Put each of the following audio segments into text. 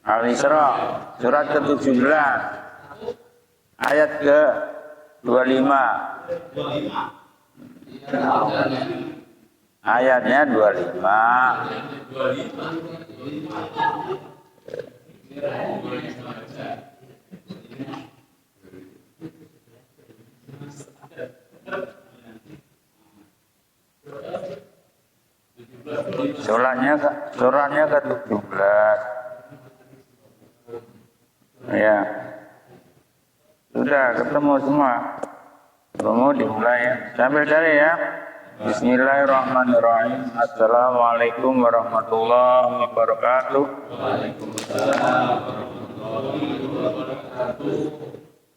Al-Isra surat ke-17 ayat ke-25. Ayatnya 25. Suratnya ke-17. Ya. Sudah ketemu semua. Mau dimulai ya. Sambil cari ya. Bismillahirrahmanirrahim. Assalamualaikum warahmatullahi wabarakatuh. Waalaikumsalam warahmatullahi wabarakatuh.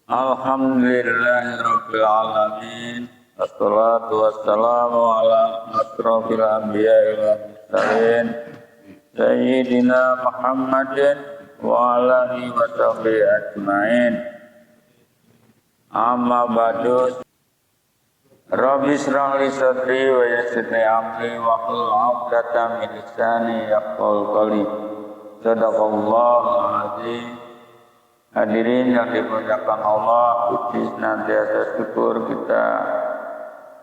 Alhamdulillahirabbil alamin. Wassalatu wassalamu ala asrofil anbiya'i wal mursalin sayyidina Muhammadin wa ala alihi wa sahbihi ajmain. Amma ba'du. Rabbi shrah li sadri wa yassir li amri wa hlul 'uqdatam min lisani yafqahu qawli. Shadaqallahul azim. Hadirin yang dimuliakan Allah, puji senantiasa syukur kita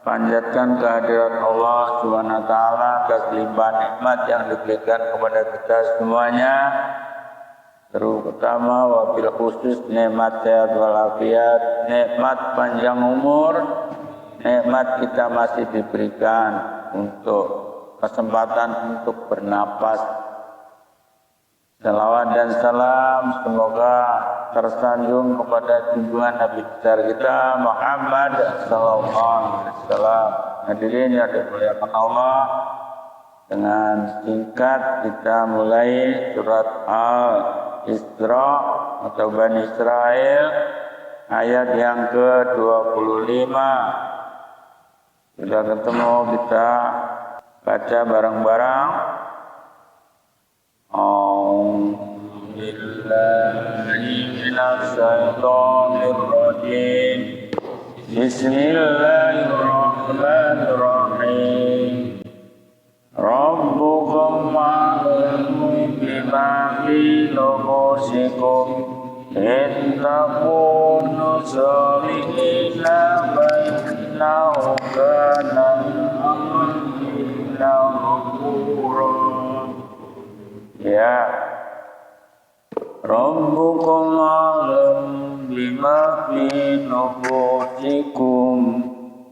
panjatkan kehadirat Allah Subhanahu wa taala atas limpahan nikmat yang diberikan kepada kita semuanya. Terutama wabil khusus nikmat sehat walafiat, nikmat panjang umur, nikmat kita masih diberikan untuk kesempatan untuk bernapas. Salawat dan salam semoga tersanjung kepada junjungan Nabi besar kita Muhammad sallallahu alaihi wasallam. Hadirin yang dimuliakan Allah, dengan singkat kita mulai surat Al-Isra atau Bani Israel ayat yang ke-25. Sudah ketemu, kita baca bareng-bareng. Bismillahirrahmanirrahim. Bismillahirrahmanirrahim. Rabbukum a'lamu bima fi nufusikum in takunu salihina fa innahu kana ghafura. Ya, Rabbukum a'lam bima fi nufusikum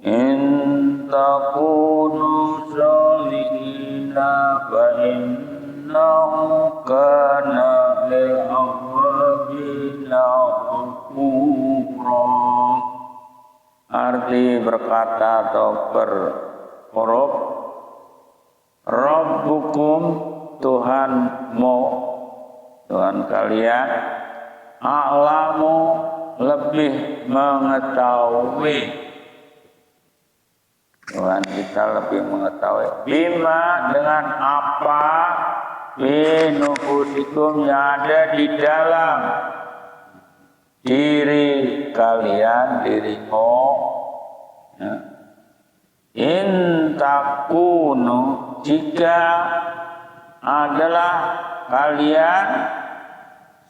in takunu salihina fa innahu kana lil awwabina ghafura. Arti berkata atau berhuruf Rabbukum, Tuhanmu, Tuhan kalian, a'lamu, lebih mengetahui. Tuhan kita lebih mengetahui. Bima, dengan apa, fi nufusikum, yang ada di dalam diri kalian, dirimu. Ya. In takunu, jika adalah kalian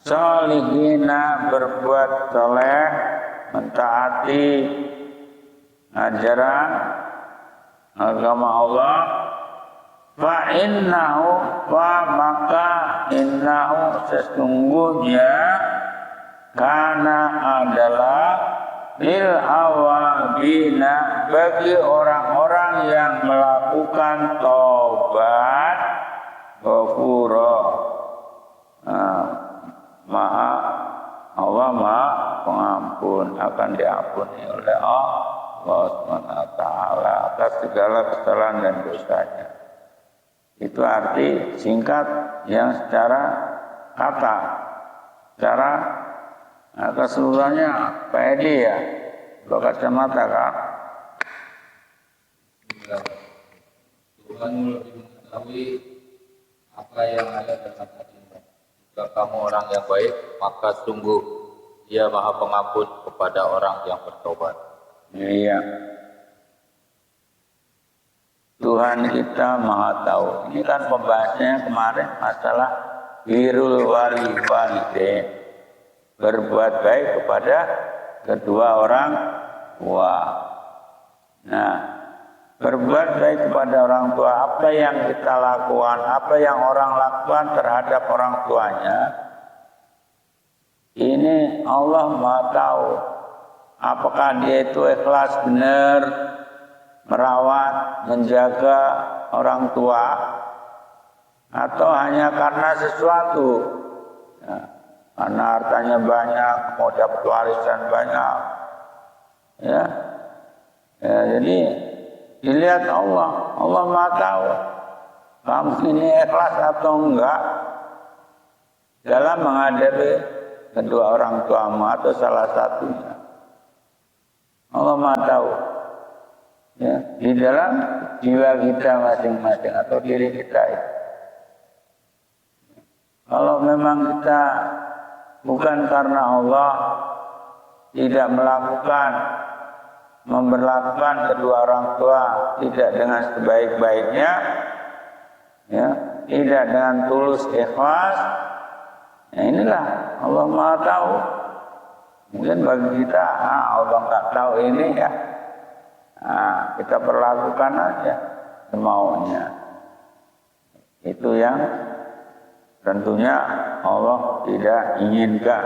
solihina, berbuat soleh, mentaati ajaran agama Allah, fa innahu, maka innahu, sesungguhnya, karena adalah lil awabina, bagi orang-orang yang melakukan taubat, ghafura, Allah maha pengampun, akan diampuni oleh Allah SWT atas segala kesalahan dan dosanya. Itu arti singkat yang secara kata. Secara keseluruhannya Pak Edi ya, berkacamata kan? Tuhan lebih mengetahui apa yang ada dalam hatimu. Jika kamu orang yang baik, maka sungguh Dia Maha Pengampun kepada orang yang bertobat. Iya. Tuhan kita Maha tahu. Ini kan pembahasannya kemarin masalah birrul walidain, berbuat baik kepada kedua orang tua. Nah, berbuat baik kepada orang tua, apa yang kita lakukan, apa yang orang lakukan terhadap orang tuanya, ini Allah Maha tahu. Apakah dia itu ikhlas benar merawat, menjaga orang tua, atau hanya karena sesuatu, ya, karena hartanya banyak, mau dapat warisan banyak, ya, jadi dilihat Allah Maha tahu kamu ini ikhlas atau enggak dalam menghadapi kedua orang tuamu atau salah satunya. Allah Maha tahu, ya, di dalam jiwa kita masing-masing atau diri kita itu. Kalau memang kita bukan karena Allah tidak memperlakukan kedua orang tua tidak dengan sebaik-baiknya, ya, tidak dengan tulus ikhlas, ya inilah Allah Maha tahu. Mungkin bagi kita, Allah nggak tahu ini ya, kita perlakukan aja semaunya. Itu yang tentunya Allah tidak inginkan,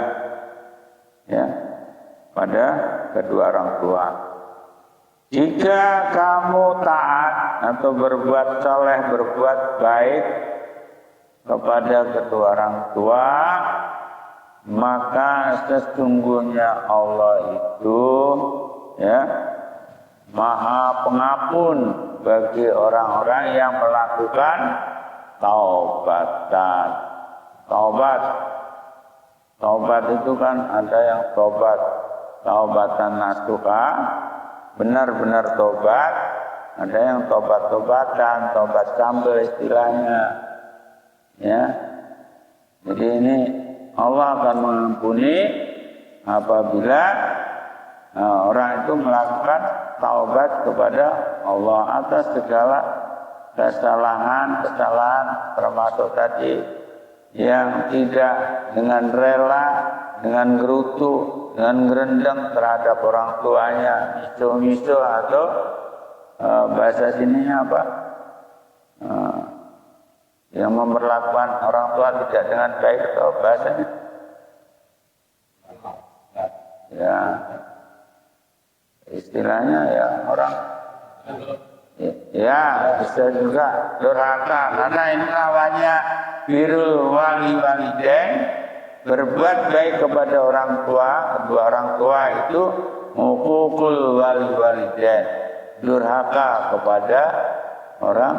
ya, pada kedua orang tua. Jika kamu taat atau berbuat saleh, berbuat baik kepada kedua orang tua, maka sesungguhnya Allah itu, ya, Maha Pengampun bagi orang-orang yang melakukan taubatan. Taubat itu kan ada yang taubatan nasuha, benar-benar tobat, ada yang tobat-tobatan, tobat sambil istilahnya, ya. Jadi ini Allah akan mengampuni apabila orang itu melakukan taubat kepada Allah atas segala kesalahan termasuk tadi yang tidak dengan rela, dengan gerutu, dengan gerendeng terhadap orang tuanya, miso-miso atau bahasa sininya apa? Yang memperlakukan orang tua tidak dengan baik atau bahasanya, ya, istilahnya ya orang, ya bisa juga durhaka, karena ini lawannya birrul walidain, berbuat baik kepada orang tua, kedua orang tua itu huququl walidain, durhaka kepada orang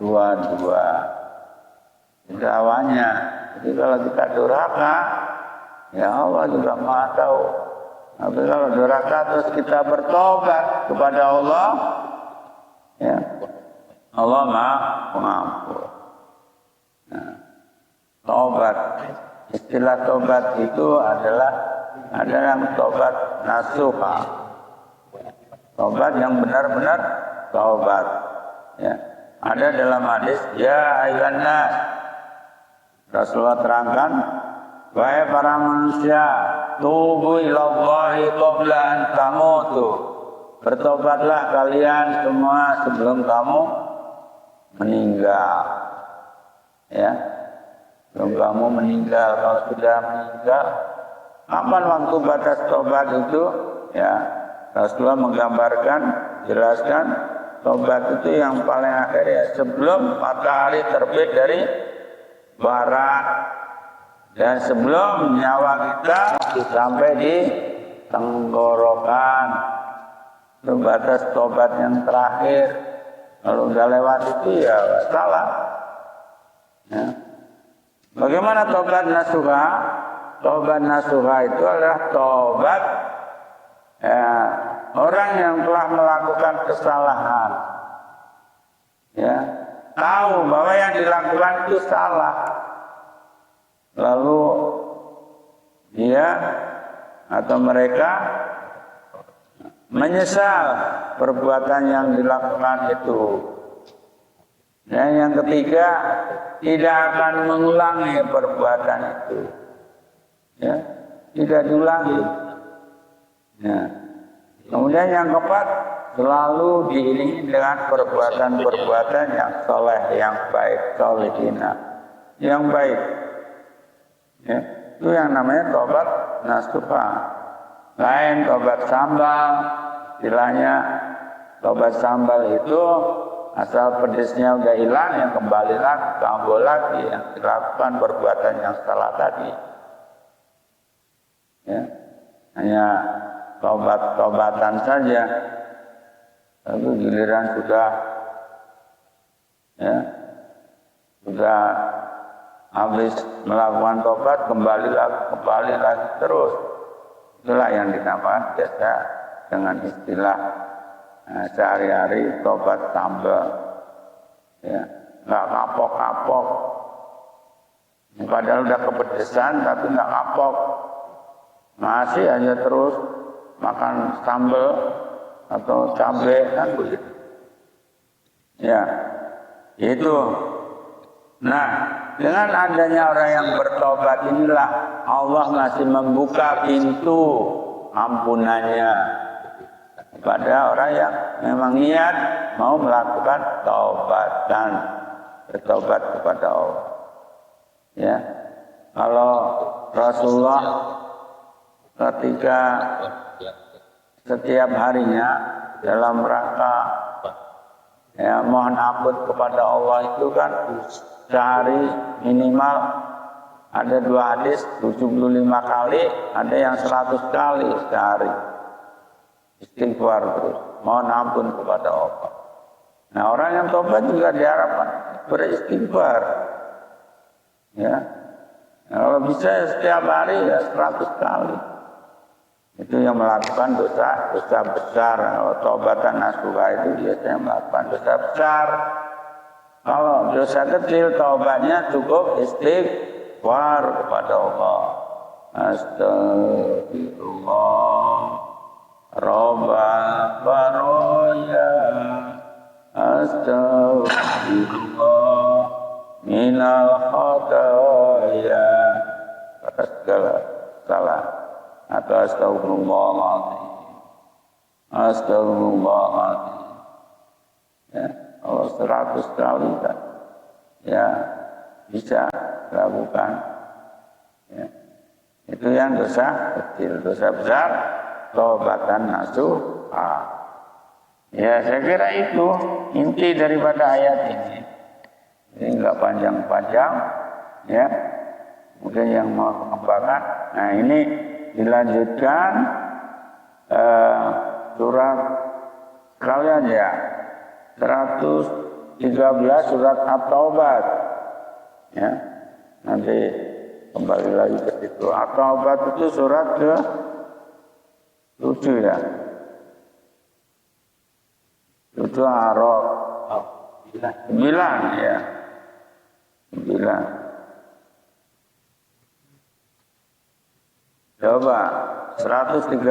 tua dua. Lawannya. Jadi kalau kita durhaka, ya Allah juga Maha tahu. Tapi kalau durhaka terus kita bertobat kepada Allah, ya, Allah Maha Pengampun. Nah, tobat, istilah tobat itu adalah ada yang tobat nasuha, tobat yang benar-benar tobat, ya. Ada dalam hadis, ya ayyuhan nas, Rasulullah terangkan, wahai para manusia, tubu ilallahi qabla an tamutu, bertobatlah kalian semua sebelum kamu meninggal, ya, sebelum kamu meninggal. Kalau sudah meninggal, kapan waktu batas tobat itu? Ya, Rasulullah menggambarkan, jelaskan, tobat itu yang paling akhir, ya, sebelum matahari terbit dari barat dan sebelum nyawa kita sampai di tenggorokan. Itu batas tobat yang terakhir. Kalau udah lewat itu ya salah, ya. Bagaimana tobat nasuha? Tobat nasuha itu adalah tobat, ya, orang yang telah melakukan kesalahan, ya, tahu bahwa yang dilakukan itu salah, lalu dia atau mereka menyesal perbuatan yang dilakukan itu, Dan yang ketiga, tidak akan mengulangi perbuatan itu. Ya, tidak diulangi. Nah, kemudian yang keempat, selalu diiringi dengan perbuatan-perbuatan yang soleh, yang baik, solehina, yang baik. Ya, itu yang namanya tobat nasuha. Lain tobat sambal, istilahnya tobat sambal itu asal pedesnya udah hilang, yang kembali lagi, kambuh lagi, yang dilakukan perbuatan yang salah tadi. Ya, hanya tobat-tobatan saja. Tapi giliran sudah habis melakukan tobat, kembali lagi terus. Itulah yang dinamakan biasa dengan istilah sehari-hari tobat sambal. Ya, nggak kapok-kapok. Padahal udah kepedesan tapi nggak kapok. Masih aja terus makan sambal atau cabai kan begitu. Ya, itu. Nah, dengan adanya orang yang bertobat inilah Allah masih membuka pintu ampunannya kepada orang yang memang niat mau melakukan taubatan, bertobat kepada Allah. Ya, kalau Rasulullah ketika setiap harinya dalam rangka mohon ampun kepada Allah itu kan sehari minimal ada 2 hadis 75 kali, ada yang 100 kali sehari istighfar terus, mohon ampun kepada Allah. Nah, orang yang tobat juga diharapkan beristighfar. Ya, kalau bisa setiap hari ya 100 kali. Itu yang melakukan dosa besar. Kalau tobatan nasuha itu biasanya melakukan dosa besar. Kalau dosa kecil, taubatnya cukup istighfar kepada Allah. Astagfirullah, Rabbal baraya, astagfirullah, minal khataya. Kata segala salah. Atau astagfirullahaladzim, astagfirullahaladzim. Ya, kalau 100 kali kan, ya bisa lakukan. Ya, itu yang dosa kecil. Dosa besar, taubatan nasuha. Ya, saya kira itu inti daripada ayat ini. Ini enggak panjang-panjang, ya. Mungkin yang mau mengembangkan. Nah, ini dilanjutkan surat kalian ya 113 surat At-Taubah ya, nanti kembali lagi ke situ. At-Taubah itu surat ke 7 ya, 7 Araf 9 ya, 9. Coba 113.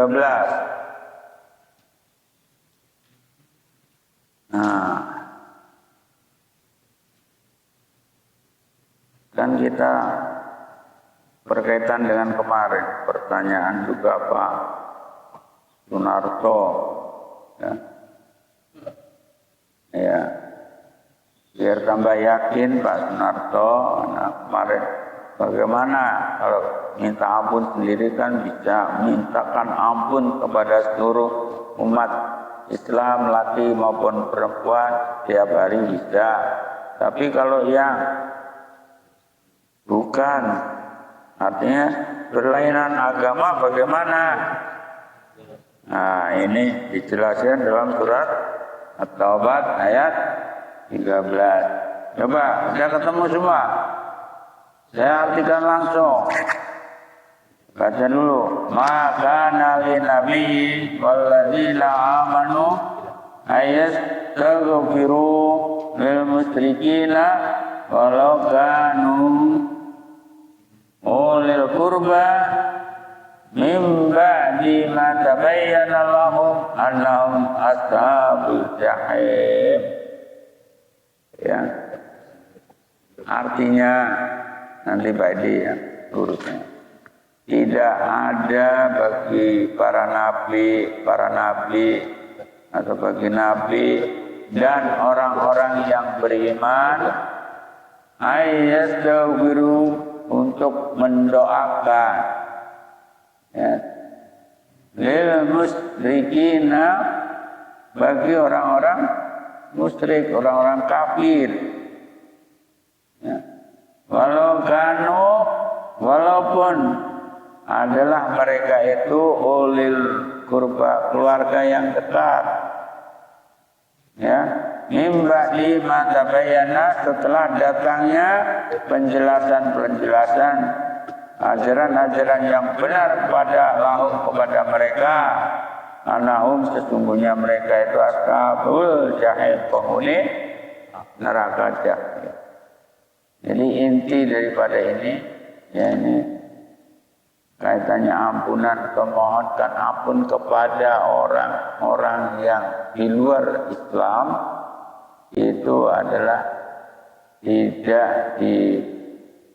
Nah, kan kita berkaitan dengan kemarin pertanyaan juga Pak Sunarto ya. Ya, biar tambah yakin Pak Sunarto. Nah, kemarin bagaimana kalau minta ampun sendiri kan bisa, mintakan ampun kepada seluruh umat Islam, laki maupun perempuan, tiap hari bisa. Tapi kalau yang bukan, artinya berlainan agama bagaimana? Nah, ini dijelaskan dalam surat At-Taubah ayat 13. Coba, sudah ketemu semua? Saya artikan langsung. Baca dulu. Maka nabi nabi walladzina amanu ayastaghfiru lil musyrikina walau kanu ulil qurba min ba'di ma tabayyana lahum annahum ashabul jahim. Ya. Artinya nanti Pak Edi ya urusnya. Tidak ada bagi para nabi atau bagi nabi dan orang-orang yang beriman ayyastaghfiru untuk mendoakan ya, lil musyrikina bagi orang-orang musyrik, orang-orang kafir ya. Walaupun adalah mereka itu ulil kurba, keluarga yang dekat ya, mimba di mata bayana setelah datangnya penjelasan ajaran-ajaran yang benar kepada mereka. Anahum sesungguhnya mereka itu ashabul jahil, penghuni neraka jahil. Jadi inti daripada ini ya ini kaitannya ampunan, memohonkan ampun kepada orang-orang yang di luar Islam itu adalah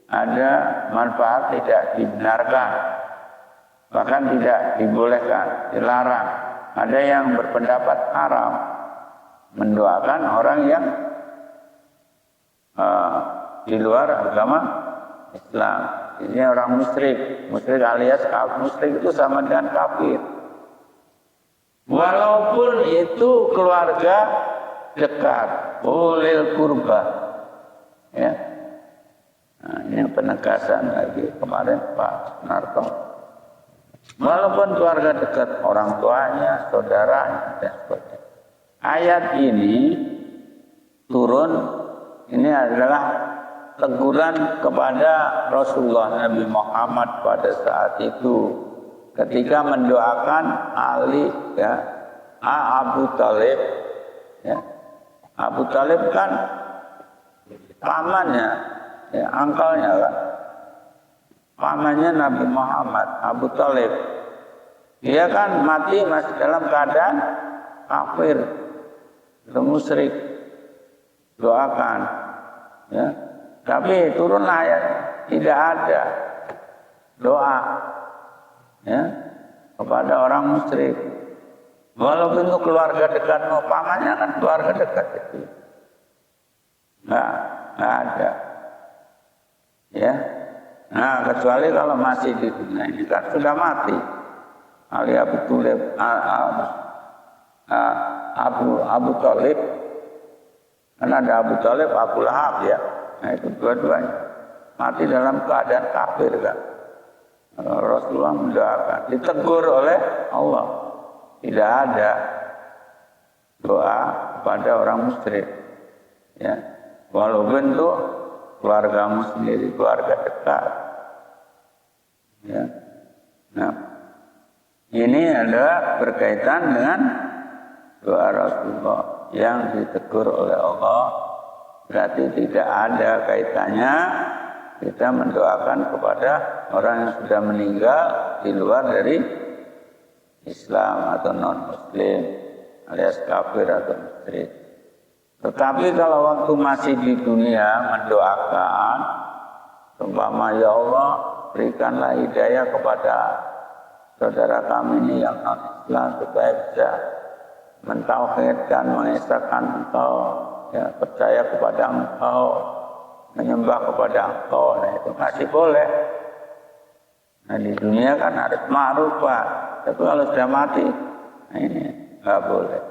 ada manfaat, tidak dibenarkan, bahkan tidak dibolehkan, dilarang. Ada yang berpendapat haram mendoakan orang yang di luar agama Islam. Ini orang musyrik alias musyrik itu sama dengan kafir. Walaupun itu keluarga dekat, ulil kurba. Ya. Nah, ini penegasan lagi kemarin Pak Narto. Walaupun keluarga dekat, orang tuanya, saudaranya dan sebagainya. Ayat ini turun, ini adalah teguran kepada Rasulullah Nabi Muhammad pada saat itu ketika mendoakan Ali ya, Abu Talib ya. Abu Talib kan pamannya ya, angkalnya kan pamannya Nabi Muhammad, Abu Talib. Dia kan mati masih dalam keadaan kafir atau musyrik. Doakan ya. Tapi turunlah ayat, tidak ada doa ya kepada orang musyrik. Walaupun itu keluarga dekatmu, pamannya kan keluarga dekat itu. Nggak ada. Ya. Nah, kecuali kalau masih di dunia ini kan sudah mati. Ali Abu Talib, Abu Talib, kan ada Abu Talib, Abu Lahab ya. Nah itu dua-duanya mati dalam keadaan kafir kan. Rasulullah mendoakan, ditegur oleh Allah. Tidak ada doa kepada orang musyrik. Ya, walaupun itu keluargamu sendiri, keluarga dekat. Ya. Nah, ini adalah berkaitan dengan doa Rasulullah yang ditegur oleh Allah. Berarti tidak ada kaitannya kita mendoakan kepada orang yang sudah meninggal di luar dari Islam atau non-Muslim alias kafir atau musyrik. Tetapi kalau waktu masih di dunia mendoakan, umpama ya Allah berikanlah hidayah kepada saudara kami ini yang non-Islam supaya bisa mentauhidkan, mengesahkan Engkau. Ya, percaya kepada Engkau, menyembah kepada Engkau, nah itu masih boleh. Nah di dunia kan harus ma'rufah, tapi kalau sudah mati, nah ini nggak boleh.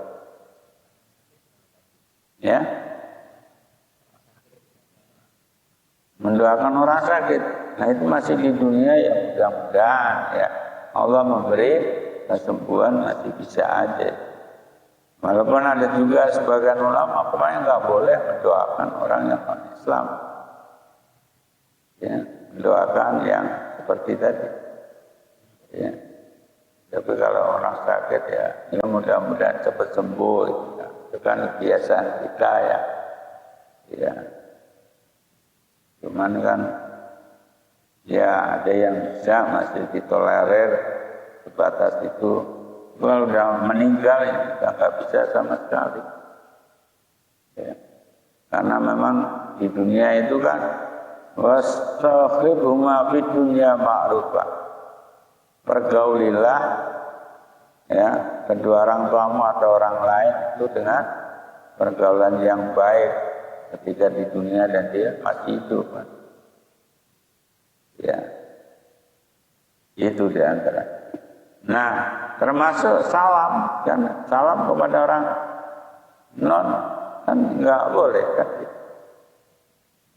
Ya, mendoakan orang sakit, nah itu masih di dunia ya mudah-mudahan ya Allah memberi kesembuhan masih bisa aja. Walaupun ada juga sebagian ulama pokoknya nggak boleh mendoakan orang yang non-Islam. Ya, mendoakan yang seperti tadi. Ya. Tapi kalau orang sakit ya mudah-mudahan cepat sembuh. Ya. Itu kan kebiasaan kita ya. Ya. Cuman kan ya ada yang bisa masih ditolerir sebatas itu. Kalau udah meninggal ya kita nggak bisa sama sekali. Ya. Karena memang di dunia itu kan wastahibhuma fid dunya ma'rufah. Pergaulilah ya kedua orang tuamu atau orang lain itu dengan pergaulan yang baik ketika di dunia dan dia masih hidup. Ya, itu diantara. Nah, termasuk salam, kan salam kepada orang non kan nggak boleh kan.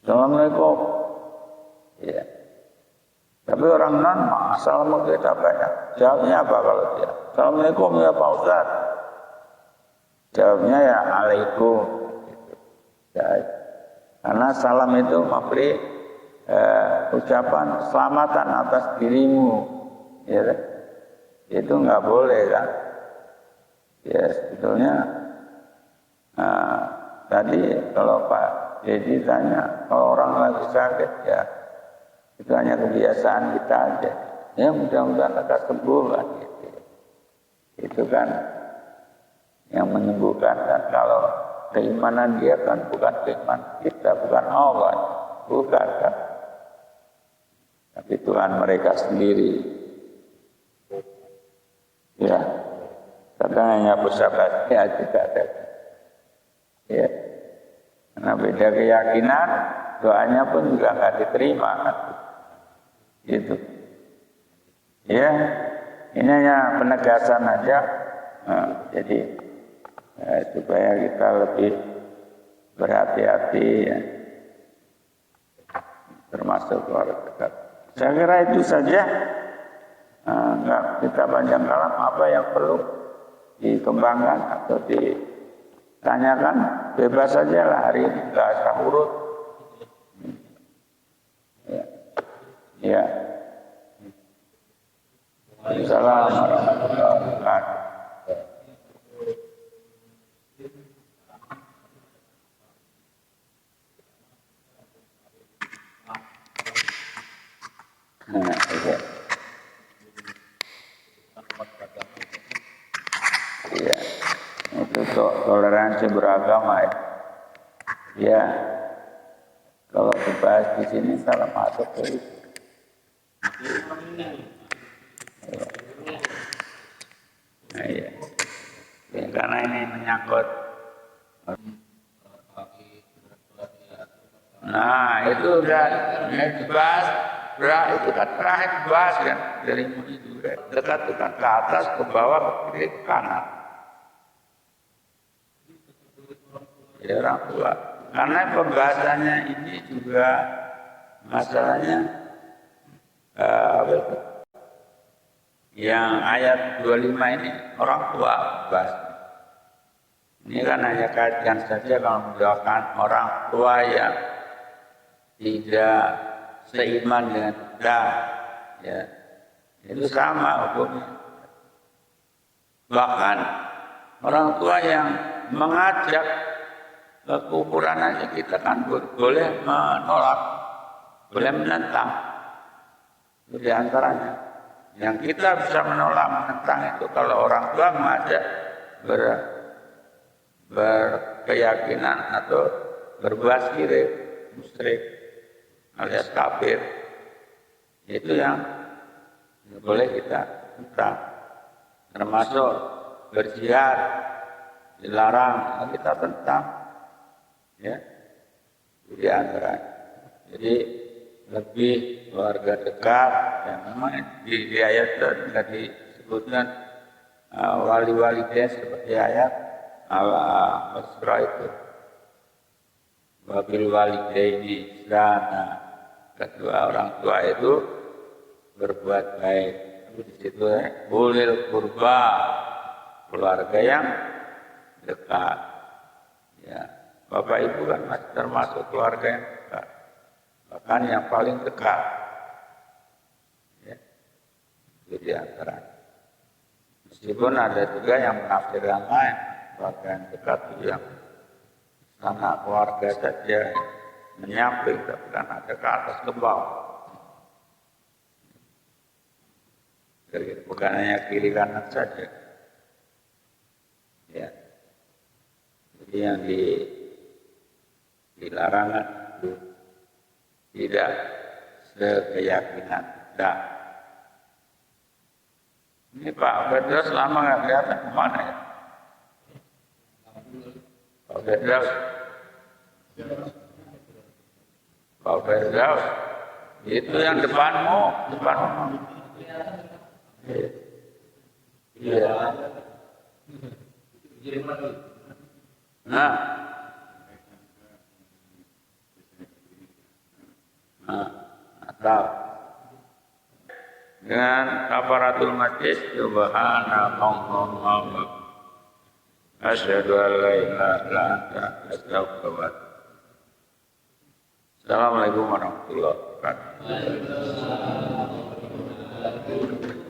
Assalamualaikum. Ya. Tapi orang non, assalamualaikum kita banyak. Jawabnya apa kalau dia? Assalamualaikum ya Pak Ustaz. Jawabnya ya alaikum. Ya. Karena salam itu memberi ucapan selamatan atas dirimu. Ya. Itu nggak boleh kan. Ya sebetulnya tadi kalau Pak Dedi tanya, kalau orang lagi sakit ya itu hanya kebiasaan kita aja. Ya mudah-mudahan lekas sembuh lah gitu. Itu kan yang menyembuhkan. Dan kalau keimanan dia kan bukan keimanan kita, bukan Allah, bukan kan. Tapi Tuhan mereka sendiri. Ya, kadang hanya bersahabat ya juga ada. Ya, karena beda keyakinan, doanya pun juga nggak diterima kan. Gitu. Ya, ini hanya penegasan aja. Jadi supaya kita lebih berhati-hati ya. Termasuk keluarga dekat. Saya kira itu saja. Enggak kita panjang kalam apa yang perlu dikembangkan atau ditanyakan bebas saja lah hari ini, nggak usah urut. Ya. Assalamualaikum warahmatullahi wabarakatuh. Iya, itu toleransi beragama ya. Ya, kalau dibahas di sini salah masuk ke itu. Nah, iya. Ya, karena ini menyangkut. Nah, itu udah dibahas. Itu kan terakhir dibahas kan dari itu dekat ke atas, ke bawah, ke kiri, ke kanan. Ya orang tua. Karena pembahasannya ini juga masalahnya yang ayat 25 ini orang tua bahas. Ini kan hanya kaitkan saja kalau mendoakan orang tua yang tidak seiman dengan kita, ya itu sama hukumnya. Bahkan orang tua yang mengajak ke kuburan aja kita kan boleh menolak, boleh menentang. Itu di antaranya. Yang kita bisa menolak, menentang itu kalau orang tua mengajak berkeyakinan atau berbuat syirik, musyrik alias kafir, itu yang boleh kita tentang. Termasuk berjihad dilarang, kita tentang, ya di antara. Jadi lebih keluarga dekat, yang memang di ayat tidak disebutkan wali-wali dia seperti ayat Al-Isra itu. Wabil walidaini ihsana, kedua orang tua itu berbuat baik. Di situ ulil qurba, keluarga yang dekat. Ya, bapak ibu kan masih termasuk keluarga yang dekat, bahkan yang paling dekat. Ya, itu di antara. Meskipun ada juga yang menafsirkan lain, keluarga yang dekat itu yang karena keluarga saja menyamping, tapi kan ada ke atas ke bawah. Bukan hanya kiri kanan saja. Ya. Jadi yang larangan tidak sekeyakinan. Tidak. Ini Pak Firdaus lama nggak kelihatan kemana ya? Pak Firdaus. Pak Firdaus. Itu yang depanmu. Iya. Nah, atau dengan kafaratul majlis subhanallah asyhadu an la ilaha illa anta astaghfiruka. Assalamualaikum warahmatullahi wabarakatuh.